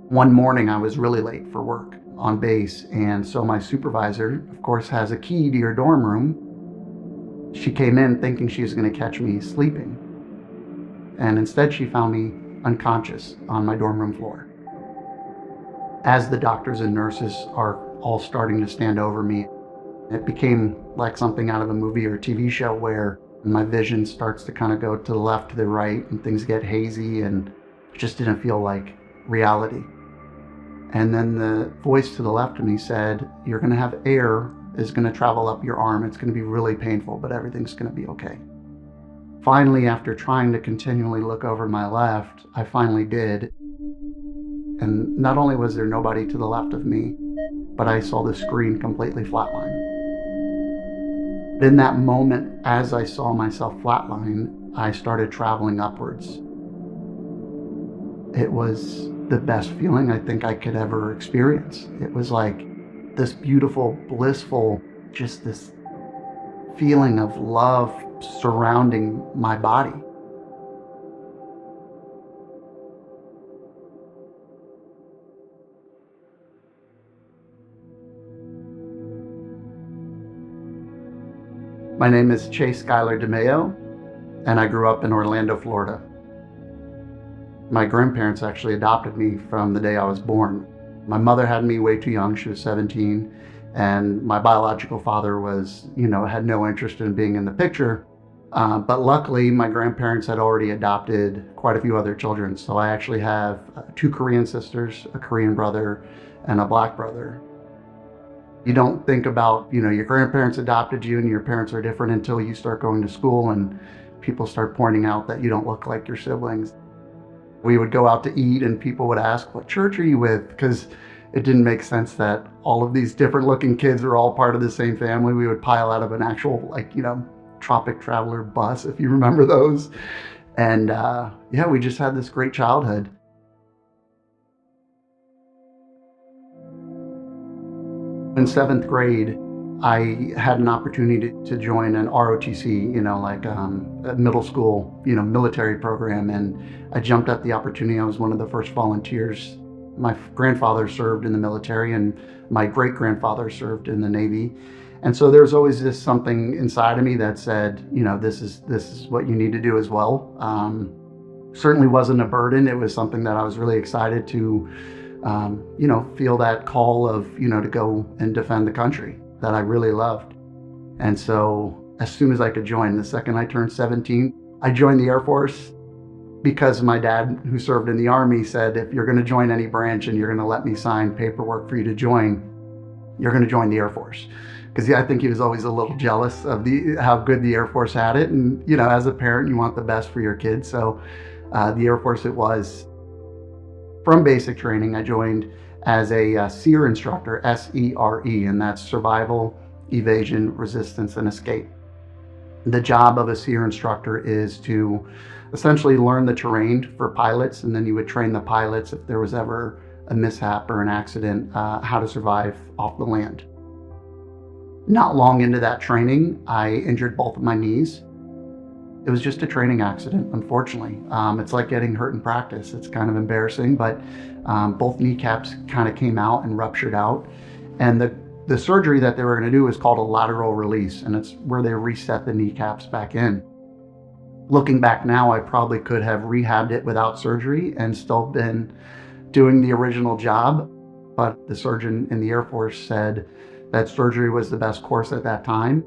One morning, I was really late for work on base, and so my supervisor, of course, has a key to your dorm room. She came in thinking she was going to catch me sleeping, and instead she found me unconscious on my dorm room floor. As the doctors and nurses are all starting to stand over me, it became like something out of a movie or a TV show where my vision starts to kind of go to the left, to the right, and things get hazy, and it just didn't feel like reality. And then the voice to the left of me said, "You're going to have air is going to travel up your arm. It's going to be really painful, but everything's going to be okay." Finally, after trying to continually look over my left, I finally did. And not only was there nobody to the left of me, but I saw the screen completely flatline. In that moment, as I saw myself flatline, I started traveling upwards. It was the best feeling I think I could ever experience. It was like this beautiful, blissful, just this feeling of love surrounding my body. My name is Chase Schuyler DeMeo, and I grew up in Orlando, Florida. My grandparents actually adopted me from the day I was born. My mother had me way too young. She was 17, and my biological father had no interest in being in the picture. But luckily, my grandparents had already adopted quite a few other children. So I actually have two Korean sisters, a Korean brother, and a black brother. You don't think about, your grandparents adopted you and your parents are different until you start going to school and people start pointing out that you don't look like your siblings. We would go out to eat and people would ask, "What church are you with?" Because it didn't make sense that all of these different looking kids are all part of the same family. We would pile out of an actual, Tropic Traveler bus, if you remember those. And we just had this great childhood. In seventh grade, I had an opportunity to join an ROTC, a middle school, military program. And I jumped at the opportunity. I was one of the first volunteers. My grandfather served in the military and my great grandfather served in the Navy. And so there's always this something inside of me that said, this is what you need to do as well. Certainly wasn't a burden. It was something that I was really excited to feel that call of, to go and defend the country that I really loved. And so as soon as I could join, the second I turned 17, I joined the Air Force because my dad, who served in the Army, said, "If you're going to join any branch and you're going to let me sign paperwork for you to join, you're going to join the Air Force." Because I think he was always a little jealous of how good the Air Force had it. And, as a parent, you want the best for your kids. So the Air Force it was. From basic training, I joined as a SERE instructor, SERE, and that's Survival, Evasion, Resistance, and Escape. The job of a SERE instructor is to essentially learn the terrain for pilots, and then you would train the pilots if there was ever a mishap or an accident, how to survive off the land. Not long into that training, I injured both of my knees. It was just a training accident, unfortunately. It's like getting hurt in practice. It's kind of embarrassing, but both kneecaps kind of came out and ruptured out. And the surgery that they were going to do is called a lateral release, and it's where they reset the kneecaps back in. Looking back now, I probably could have rehabbed it without surgery and still been doing the original job, but the surgeon in the Air Force said that surgery was the best course at that time.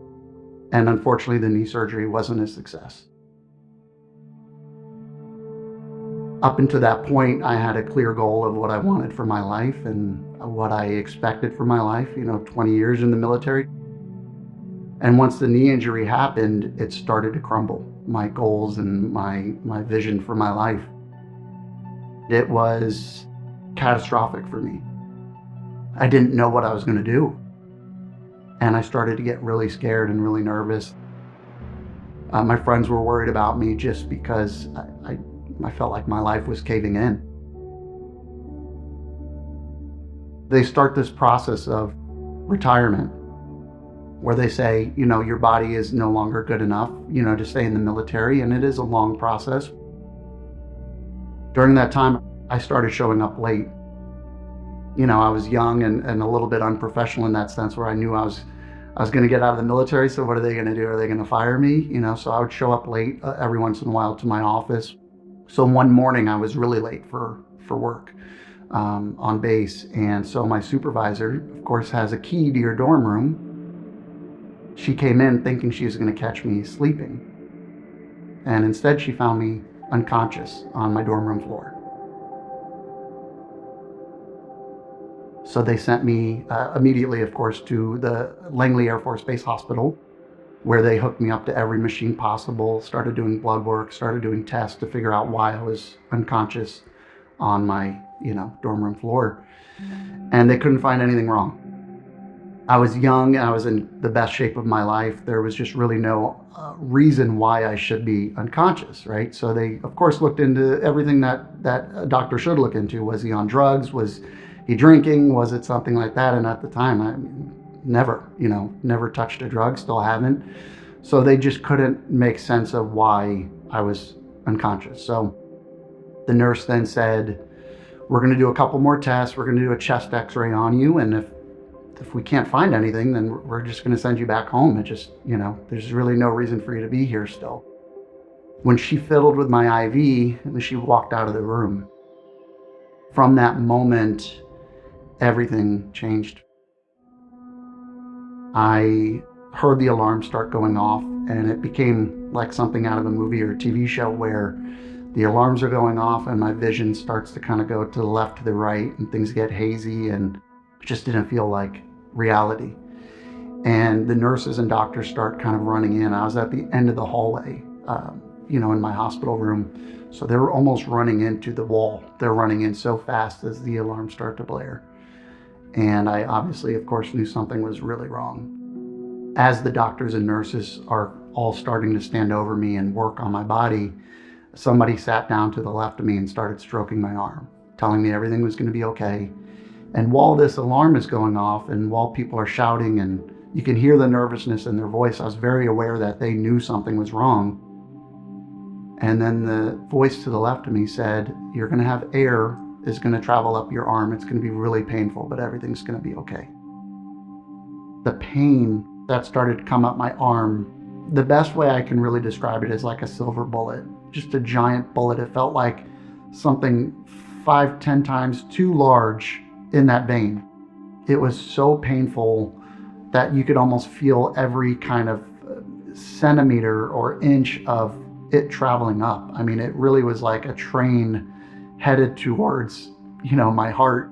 And unfortunately, the knee surgery wasn't a success. Up until that point, I had a clear goal of what I wanted for my life and what I expected for my life, 20 years in the military. And once the knee injury happened, it started to crumble, my goals and my vision for my life. It was catastrophic for me. I didn't know what I was going to do. And I started to get really scared and really nervous. My friends were worried about me just because I felt like my life was caving in. They start this process of retirement where they say, your body is no longer good enough, to stay in the military, and it is a long process. During that time, I started showing up late. I was young and a little bit unprofessional in that sense, where I knew I was going to get out of the military. So what are they going to do? Are they going to fire me? So I would show up late every once in a while to my office. So one morning I was really late for work on base. And so my supervisor, of course, has a key to your dorm room. She came in thinking she was going to catch me sleeping. And instead she found me unconscious on my dorm room floor. So they sent me immediately, of course, to the Langley Air Force Base Hospital, where they hooked me up to every machine possible, started doing blood work, started doing tests to figure out why I was unconscious on my, dorm room floor. And they couldn't find anything wrong. I was young and I was in the best shape of my life. There was just really no reason why I should be unconscious, right? So they, of course, looked into everything that a doctor should look into. Was he on drugs? Was he drinking? Was it something like that? And at the time, I never touched a drug, still haven't. So they just couldn't make sense of why I was unconscious. So the nurse then said, we're going to do a couple more tests. We're going to do a chest x-ray on you. And if we can't find anything, then we're just going to send you back home. It just, there's really no reason for you to be here still. When she fiddled with my IV, she walked out of the room. From that moment, everything changed. I heard the alarm start going off, and it became like something out of a movie or a TV show where the alarms are going off and my vision starts to kind of go to the left, to the right, and things get hazy, and it just didn't feel like reality. And the nurses and doctors start kind of running in. I was at the end of the hallway, in my hospital room. So they were almost running into the wall. They're running in so fast as the alarms start to blare. And I obviously, of course, knew something was really wrong. As the doctors and nurses are all starting to stand over me and work on my body, somebody sat down to the left of me and started stroking my arm, telling me everything was going to be okay. And while this alarm is going off and while people are shouting and you can hear the nervousness in their voice, I was very aware that they knew something was wrong. And then the voice to the left of me said, you're going to have air is going to travel up your arm. It's going to be really painful, but everything's going to be okay. The pain that started to come up my arm, the best way I can really describe it is like a silver bullet, just a giant bullet. It felt like something 5-10 times too large in that vein. It was so painful that you could almost feel every kind of centimeter or inch of it traveling up. I mean, it really was like a train headed towards, my heart.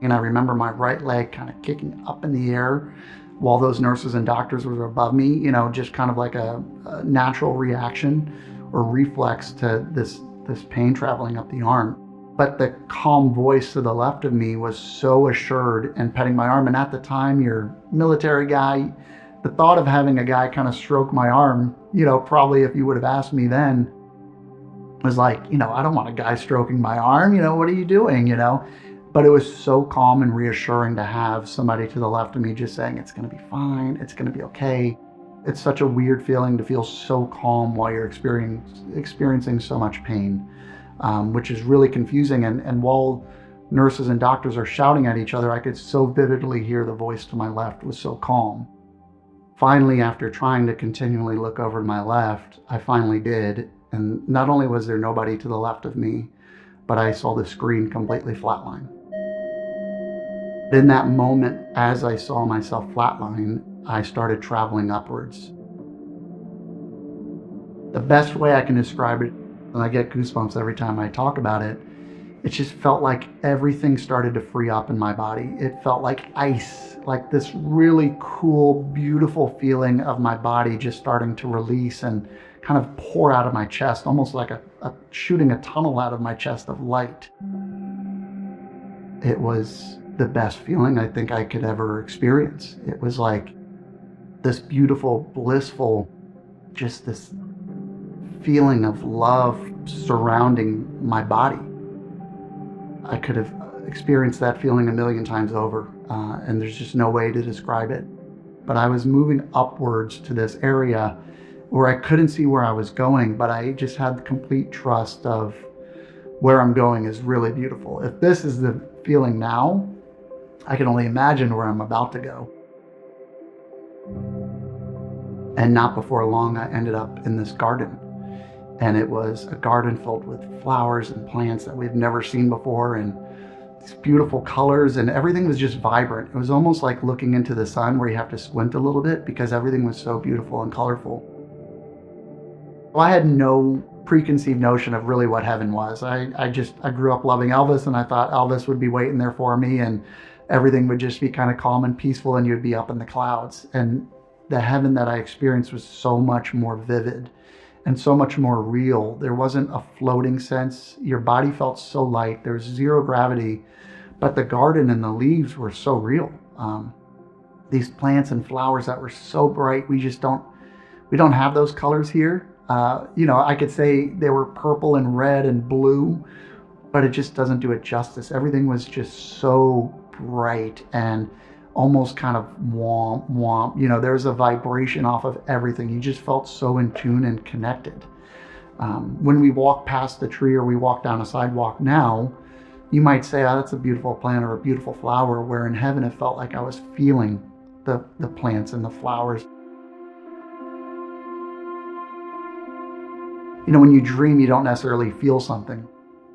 And I remember my right leg kind of kicking up in the air while those nurses and doctors were above me, just kind of like a natural reaction or reflex to this pain traveling up the arm. But the calm voice to the left of me was so assured and petting my arm. And at the time, you're a military guy, the thought of having a guy kind of stroke my arm, probably if you would have asked me then, was like, I don't want a guy stroking my arm, what are you doing, But it was so calm and reassuring to have somebody to the left of me just saying, it's going to be fine, it's going to be okay. It's such a weird feeling to feel so calm while you're experiencing so much pain, which is really confusing. And while nurses and doctors are shouting at each other, I could so vividly hear the voice to my left was so calm. Finally, after trying to continually look over to my left, I finally did. And not only was there nobody to the left of me, but I saw the screen completely flatline. In that moment, as I saw myself flatline, I started traveling upwards. The best way I can describe it, and I get goosebumps every time I talk about it, it just felt like everything started to free up in my body. It felt like ice, like this really cool, beautiful feeling of my body just starting to release and kind of pour out of my chest, almost like a shooting a tunnel out of my chest of light. It was the best feeling I think I could ever experience. It was like this beautiful, blissful, just this feeling of love surrounding my body. I could have experienced that feeling a million times over, and there's just no way to describe it. But I was moving upwards to this area where I couldn't see where I was going, but I just had the complete trust of where I'm going is really beautiful. If this is the feeling now, I can only imagine where I'm about to go. And not before long, I ended up in this garden. And it was a garden filled with flowers and plants that we've never seen before, and these beautiful colors, and everything was just vibrant. It was almost like looking into the sun, where you have to squint a little bit because everything was so beautiful and colorful. Well, I had no preconceived notion of really what heaven was. I grew up loving Elvis, and I thought Elvis would be waiting there for me, and everything would just be kind of calm and peaceful, and you'd be up in the clouds. And the heaven that I experienced was so much more vivid and so much more real. There wasn't a floating sense. Your body felt so light. There was zero gravity, but the garden and the leaves were so real. These plants and flowers that were so bright, we don't have those colors here. I could say they were purple and red and blue, but it just doesn't do it justice. Everything was just so bright and almost kind of womp womp. There's a vibration off of everything. You just felt so in tune and connected. When we walk past the tree or we walk down a sidewalk now, you might say, oh, that's a beautiful plant or a beautiful flower, where in heaven it felt like I was feeling the plants and the flowers. When you dream, you don't necessarily feel something.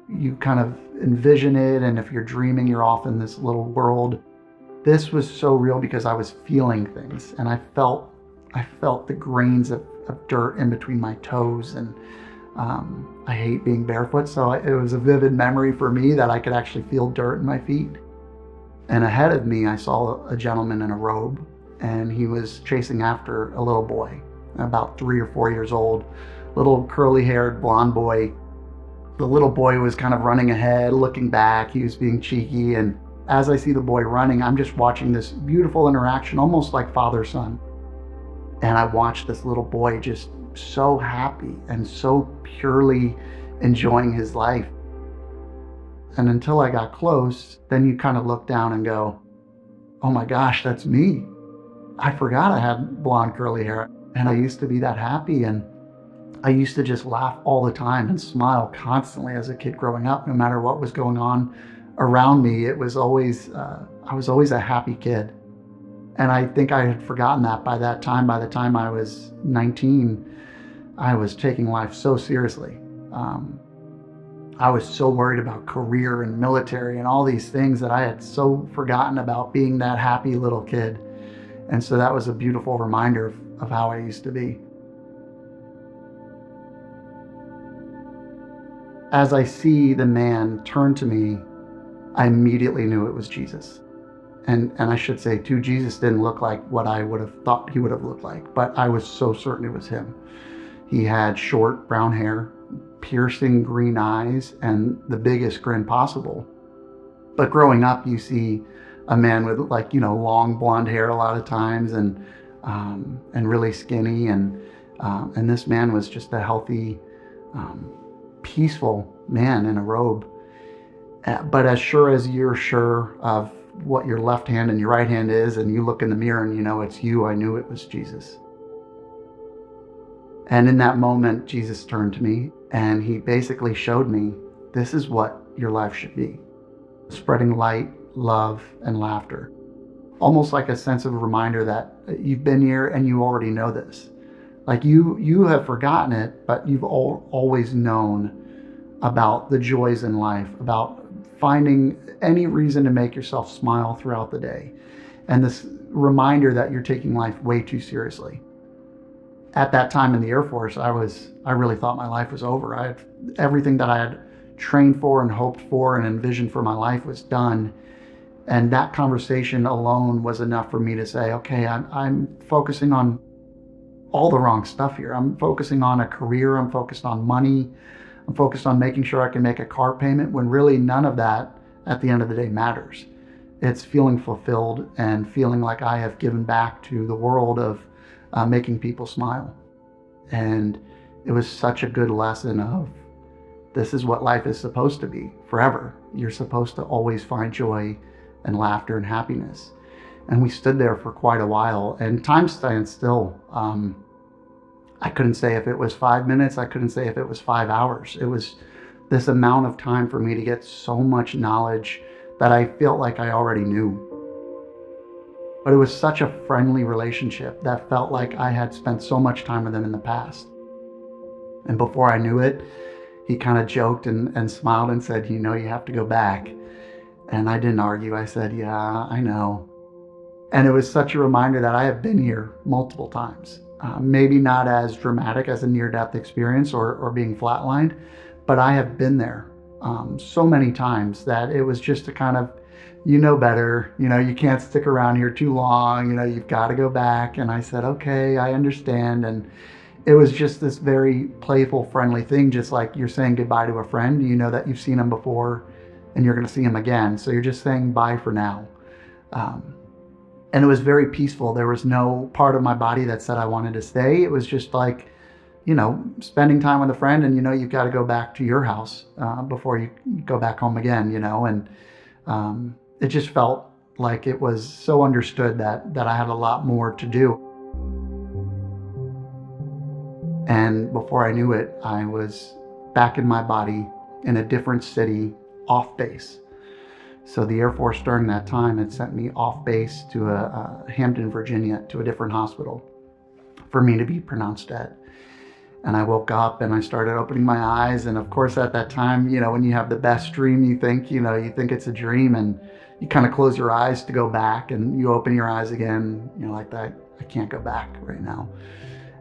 You kind of envision it, and if you're dreaming, you're off in this little world. This was so real because I was feeling things, and I felt the grains of dirt in between my toes, and I hate being barefoot, so it was a vivid memory for me that I could actually feel dirt in my feet. And ahead of me, I saw a gentleman in a robe, and he was chasing after a little boy, about 3 or 4 years old, little curly-haired blonde boy. The little boy was kind of running ahead, looking back. He was being cheeky, and as I see the boy running, I'm just watching this beautiful interaction, almost like father-son. And I watched this little boy just so happy and so purely enjoying his life. And until I got close, then you kind of look down and go, oh my gosh, that's me. I forgot I had blonde curly hair, and I used to be that happy, and I used to just laugh all the time and smile constantly as a kid growing up. No matter what was going on around me, it was always I was always a happy kid. And I think I had forgotten that by that time. By the time I was 19, I was taking life so seriously. I was so worried about career and military and all these things that I had so forgotten about being that happy little kid. And so that was a beautiful reminder of how I used to be. As I see the man turn to me, I immediately knew it was Jesus. And I should say too, Jesus didn't look like what I would have thought he would have looked like, but I was so certain it was him. He had short brown hair, piercing green eyes, and the biggest grin possible. But growing up, you see a man with long blonde hair a lot of times, and really skinny, and this man was just a healthy, peaceful man in a robe. But as sure as you're sure of what your left hand and your right hand is, and you look in the mirror and you know it's you, I knew it was Jesus. And in that moment, Jesus turned to me and he basically showed me, this is what your life should be. Spreading light, love, and laughter. Almost like a sense of a reminder that you've been here and you already know this. Like you have forgotten it, but you've always known about the joys in life, about finding any reason to make yourself smile throughout the day. And this reminder that you're taking life way too seriously. At that time in the Air Force, I really thought my life was over. Everything that I had trained for and hoped for and envisioned for my life was done. And that conversation alone was enough for me to say, okay, I'm focusing on all the wrong stuff here. I'm focusing on a career. I'm focused on money. I'm focused on making sure I can make a car payment, when really none of that at the end of the day matters. It's feeling fulfilled and feeling like I have given back to the world of making people smile. And it was such a good lesson of, this is what life is supposed to be forever. You're supposed to always find joy and laughter and happiness. And we stood there for quite a while, and time stands still. I couldn't say if it was 5 minutes. I couldn't say if it was 5 hours. It was this amount of time for me to get so much knowledge that I felt like I already knew. But it was such a friendly relationship that felt like I had spent so much time with him in the past. And before I knew it, he kind of joked and smiled and said, you have to go back. And I didn't argue. I said, yeah, I know. And it was such a reminder that I have been here multiple times. Maybe not as dramatic as a near-death experience or being flatlined, but I have been there so many times that it was just a kind of, better, you can't stick around here too long, you've got to go back. And I said, okay, I understand. And it was just this very playful, friendly thing, just like you're saying goodbye to a friend. You know that you've seen him before and you're going to see him again. So you're just saying bye for now. And it was very peaceful. There was no part of my body that said I wanted to stay. It was just like, spending time with a friend, and you've got to go back to your house before you go back home again, and it just felt like it was so understood that I had a lot more to do. And before I knew it, I was back in my body in a different city, off base. So the Air Force during that time had sent me off base to Hampton, Virginia, to a different hospital for me to be pronounced dead. And I woke up and I started opening my eyes. And of course, at that time, when you have the best dream, you think it's a dream, and you kind of close your eyes to go back, and you open your eyes again, like that. I can't go back right now.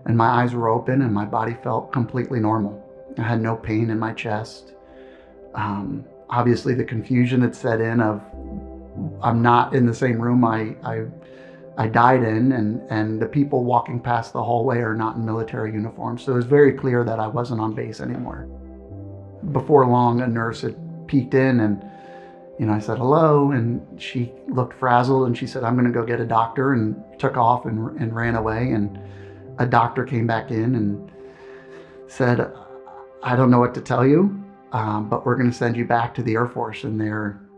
And my eyes were open and my body felt completely normal. I had no pain in my chest. Obviously the confusion had set in of I'm not in the same room I died in, and the people walking past the hallway are not in military uniforms. So it was very clear that I wasn't on base anymore. Before long, a nurse had peeked in, and I said hello, and she looked frazzled, and she said, I'm going to go get a doctor, and took off and ran away. And a doctor came back in and said, I don't know what to tell you, but we're going to send you back to the Air Force, and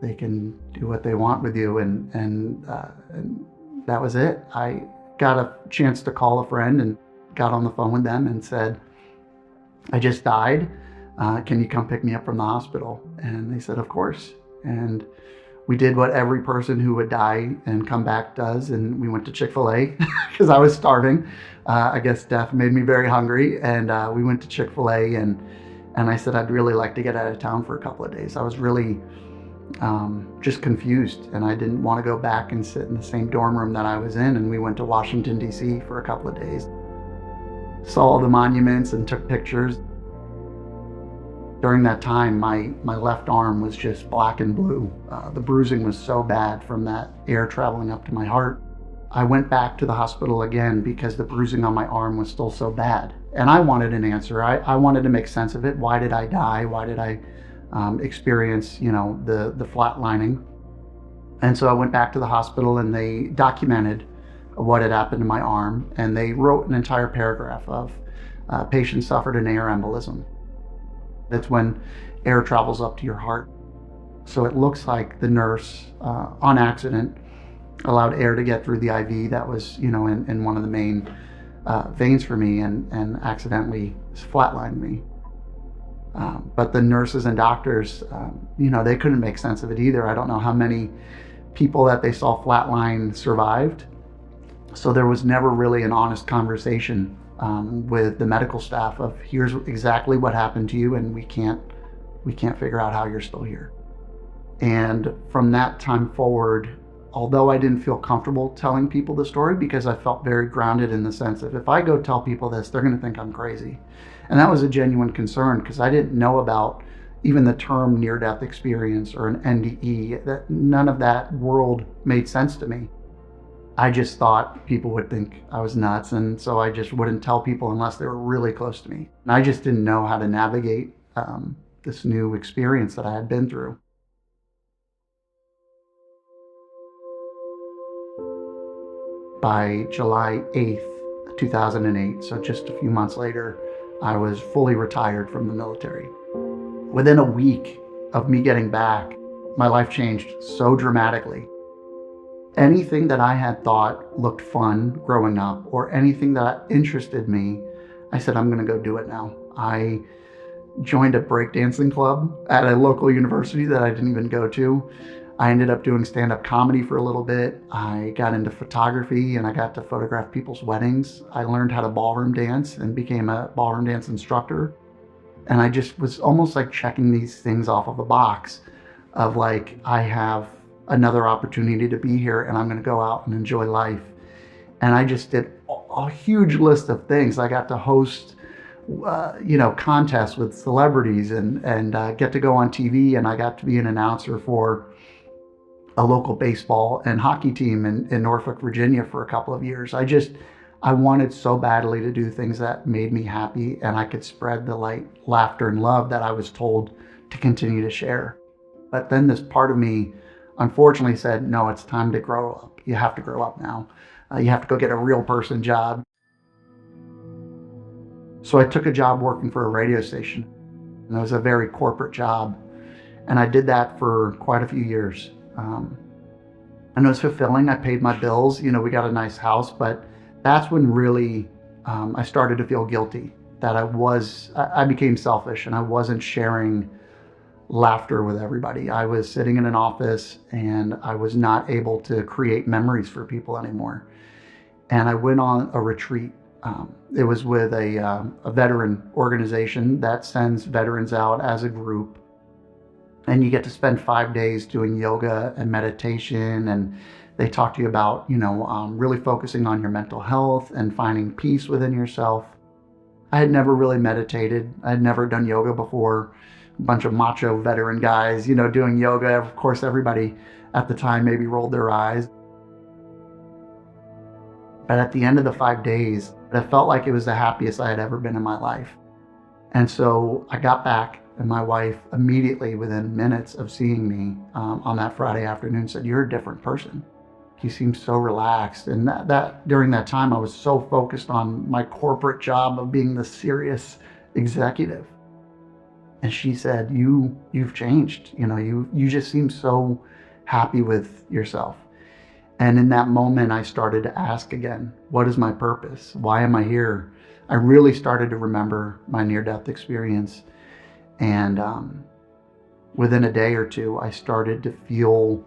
they can do what they want with you. And that was it. I got a chance to call a friend and got on the phone with them and said, I just died. Can you come pick me up from the hospital? And they said, of course. And we did what every person who would die and come back does. And we went to Chick-fil-A because I was starving. I guess death made me very hungry. And we went to Chick-fil-A, and I said, I'd really like to get out of town for a couple of days. I was really just confused, and I didn't want to go back and sit in the same dorm room that I was in. And we went to Washington, D.C. for a couple of days. Saw all the monuments and took pictures. During that time, my left arm was just black and blue. The bruising was so bad from that air traveling up to my heart. I went back to the hospital again because the bruising on my arm was still so bad. And I wanted an answer. I wanted to make sense of it. Why did I die? Why did I experience, the flatlining? And so I went back to the hospital, and they documented what had happened to my arm. And they wrote an entire paragraph of patient suffered an air embolism. That's when air travels up to your heart. So it looks like the nurse, on accident, allowed air to get through the IV that was, in one of the main veins for me, and accidentally flatlined me. But the nurses and doctors, they couldn't make sense of it either. I don't know how many people that they saw flatline survived. So there was never really an honest conversation with the medical staff of, here's exactly what happened to you, and we can't figure out how you're still here. And from that time forward, although I didn't feel comfortable telling people the story, because I felt very grounded in the sense of, if I go tell people this, they're going to think I'm crazy. And that was a genuine concern, because I didn't know about even the term near-death experience or an NDE. That none of that world made sense to me. I just thought people would think I was nuts, and so I just wouldn't tell people unless they were really close to me. And I just didn't know how to navigate this new experience that I had been through. By July 8th, 2008, so just a few months later, I was fully retired from the military. Within a week of me getting back, my life changed so dramatically. Anything that I had thought looked fun growing up, or anything that interested me, I said, I'm going to go do it now. I joined a breakdancing club at a local university that I didn't even go to. I ended up doing stand-up comedy for a little bit. I got into photography and I got to photograph people's weddings. I learned how to ballroom dance and became a ballroom dance instructor. And I just was almost like checking these things off of a box of like, I have another opportunity to be here and I'm going to go out and enjoy life. And I just did a huge list of things. I got to host, contests with celebrities and get to go on TV, and I got to be an announcer for a local baseball and hockey team in Norfolk, Virginia for a couple of years. I wanted so badly to do things that made me happy and I could spread the light, laughter, and love that I was told to continue to share. But then this part of me unfortunately said, no, it's time to grow up. You have to grow up now. You have to go get a real person job. So I took a job working for a radio station, and it was a very corporate job. And I did that for quite a few years. And it was fulfilling. I paid my bills. We got a nice house, but that's when really I started to feel guilty that I became selfish and I wasn't sharing laughter with everybody. I was sitting in an office and I was not able to create memories for people anymore. And I went on a retreat. It was with a veteran organization that sends veterans out as a group. And you get to spend 5 days doing yoga and meditation, and they talk to you about, really focusing on your mental health and finding peace within yourself. I had never really meditated. I had never done yoga before. A bunch of macho veteran guys, doing yoga. Of course, everybody at the time maybe rolled their eyes. But at the end of the 5 days, it felt like it was the happiest I had ever been in my life. And so I got back, and my wife immediately, within minutes of seeing me on that Friday afternoon, said, "You're a different person. You seem so relaxed." And that during that time, I was so focused on my corporate job of being the serious executive. And she said, "You've changed. You just seem so happy with yourself." And in that moment, I started to ask again, what is my purpose? Why am I here? I really started to remember my near-death experience. And within a day or two, I started to feel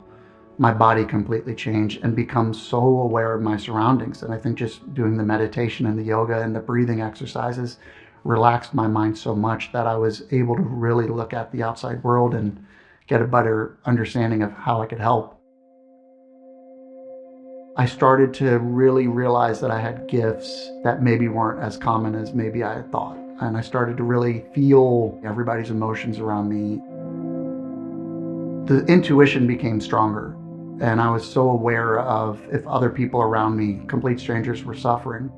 my body completely change and become so aware of my surroundings. And I think just doing the meditation and the yoga and the breathing exercises relaxed my mind so much that I was able to really look at the outside world and get a better understanding of how I could help. I started to really realize that I had gifts that maybe weren't as common as maybe I had thought. And I started to really feel everybody's emotions around me. The intuition became stronger. And I was so aware of if other people around me, complete strangers, were suffering.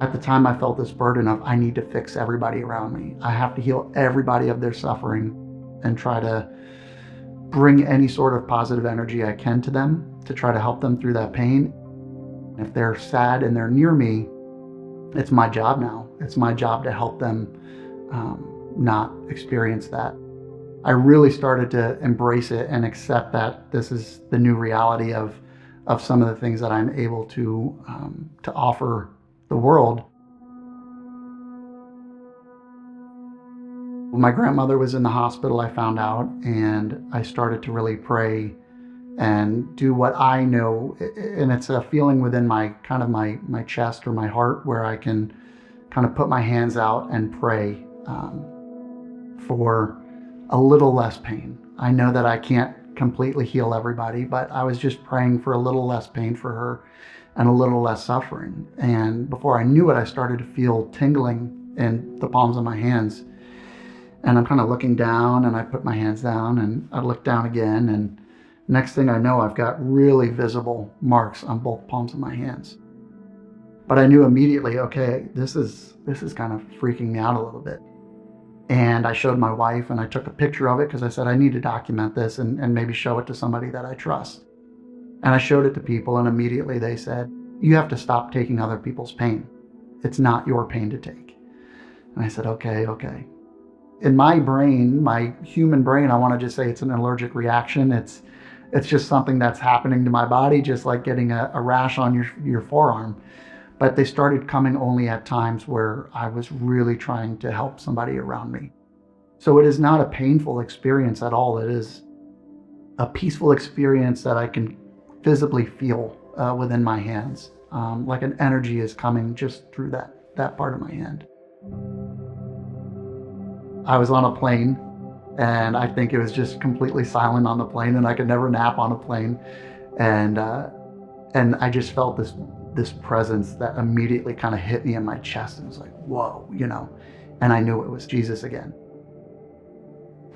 At the time, I felt this burden of, I need to fix everybody around me. I have to heal everybody of their suffering and try to bring any sort of positive energy I can to them to try to help them through that pain. If they're sad and they're near me, it's my job now. It's my job to help them not experience that. I really started to embrace it and accept that this is the new reality of some of the things that I'm able to offer the world. When my grandmother was in the hospital, I found out, and I started to really pray and do what I know. And it's a feeling within my chest or my heart where I can kind of put my hands out and pray for a little less pain. I know that I can't completely heal everybody, but I was just praying for a little less pain for her and a little less suffering. And before I knew it, I started to feel tingling in the palms of my hands. And I'm kind of looking down, and I put my hands down, and I look down again, and next thing I know, I've got really visible marks on both palms of my hands. But I knew immediately, okay, this is kind of freaking me out a little bit. And I showed my wife, and I took a picture of it because I said, I need to document this and maybe show it to somebody that I trust. And I showed it to people, and immediately they said, you have to stop taking other people's pain. It's not your pain to take. And I said, okay. In my brain, my human brain, I want to just say it's an allergic reaction. It's just something that's happening to my body, just like getting a rash on your forearm. But they started coming only at times where I was really trying to help somebody around me. So it is not a painful experience at all. It is a peaceful experience that I can visibly feel within my hands. Like an energy is coming just through that part of my hand. I was on a plane, and I think it was just completely silent on the plane, and I could never nap on a plane. And I just felt this presence that immediately kind of hit me in my chest, and was like, whoa, and I knew it was Jesus again.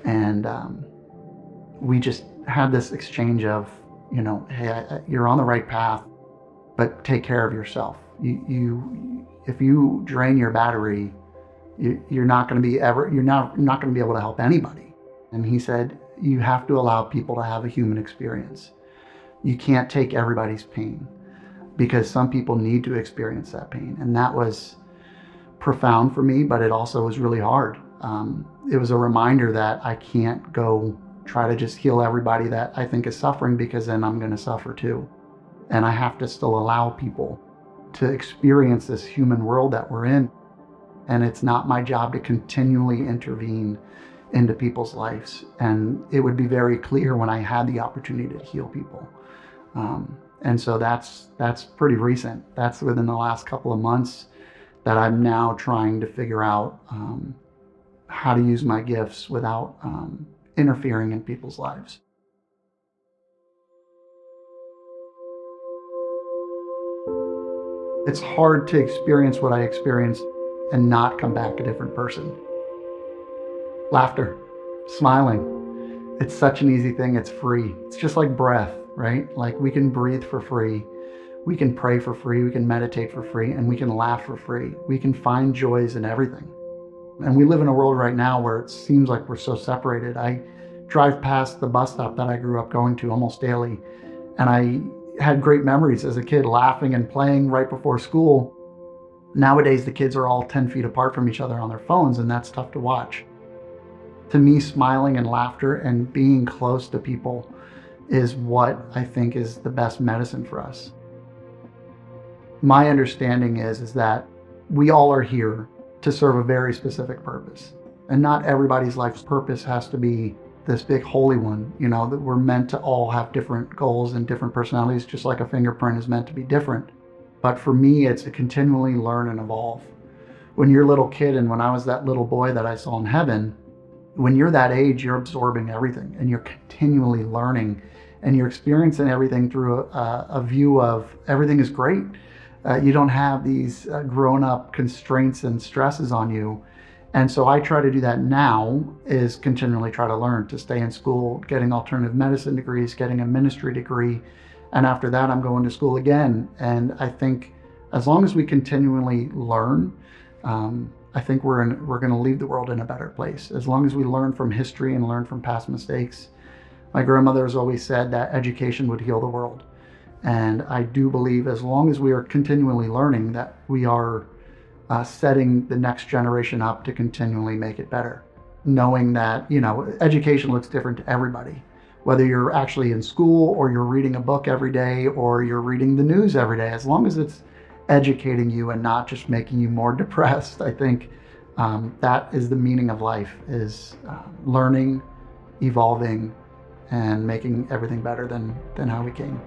And we just had this exchange of, hey, you're on the right path, but take care of yourself. If you drain your battery, you're not going to be able to help anybody. And he said, you have to allow people to have a human experience. You can't take everybody's pain, because some people need to experience that pain. And that was profound for me, but it also was really hard. It was a reminder that I can't go try to just heal everybody that I think is suffering, because then I'm going to suffer too. And I have to still allow people to experience this human world that we're in. And it's not my job to continually intervene into people's lives. And it would be very clear when I had the opportunity to heal people. And so that's pretty recent. That's within the last couple of months that I'm now trying to figure out how to use my gifts without interfering in people's lives. It's hard to experience what I experienced and not come back a different person. Laughter, smiling. It's such an easy thing. It's free. It's just like breath, right? Like, we can breathe for free. We can pray for free. We can meditate for free, and we can laugh for free. We can find joys in everything. And we live in a world right now where it seems like we're so separated. I drive past the bus stop that I grew up going to almost daily, and I had great memories as a kid, laughing and playing right before school. Nowadays, the kids are all 10 feet apart from each other on their phones, and that's tough to watch. To me, smiling and laughter and being close to people is what I think is the best medicine for us. My understanding is that we all are here to serve a very specific purpose. And not everybody's life's purpose has to be this big holy one, that we're meant to all have different goals and different personalities, just like a fingerprint is meant to be different. But for me, it's to continually learn and evolve. When you're a little kid, and when I was that little boy that I saw in heaven, when you're that age, you're absorbing everything, and you're continually learning, and you're experiencing everything through a view of everything is great. You don't have these grown-up constraints and stresses on you. And so I try to do that now, is continually try to learn, to stay in school, getting alternative medicine degrees, getting a ministry degree. And after that, I'm going to school again. And I think as long as we continually learn, I think we're going to leave the world in a better place. As long as we learn from history and learn from past mistakes. My grandmother has always said that education would heal the world. And I do believe as long as we are continually learning, that we are setting the next generation up to continually make it better. Knowing that, education looks different to everybody. Whether you're actually in school, or you're reading a book every day, or you're reading the news every day, as long as it's educating you and not just making you more depressed, I think that is the meaning of life, is learning, evolving, and making everything better than how we came.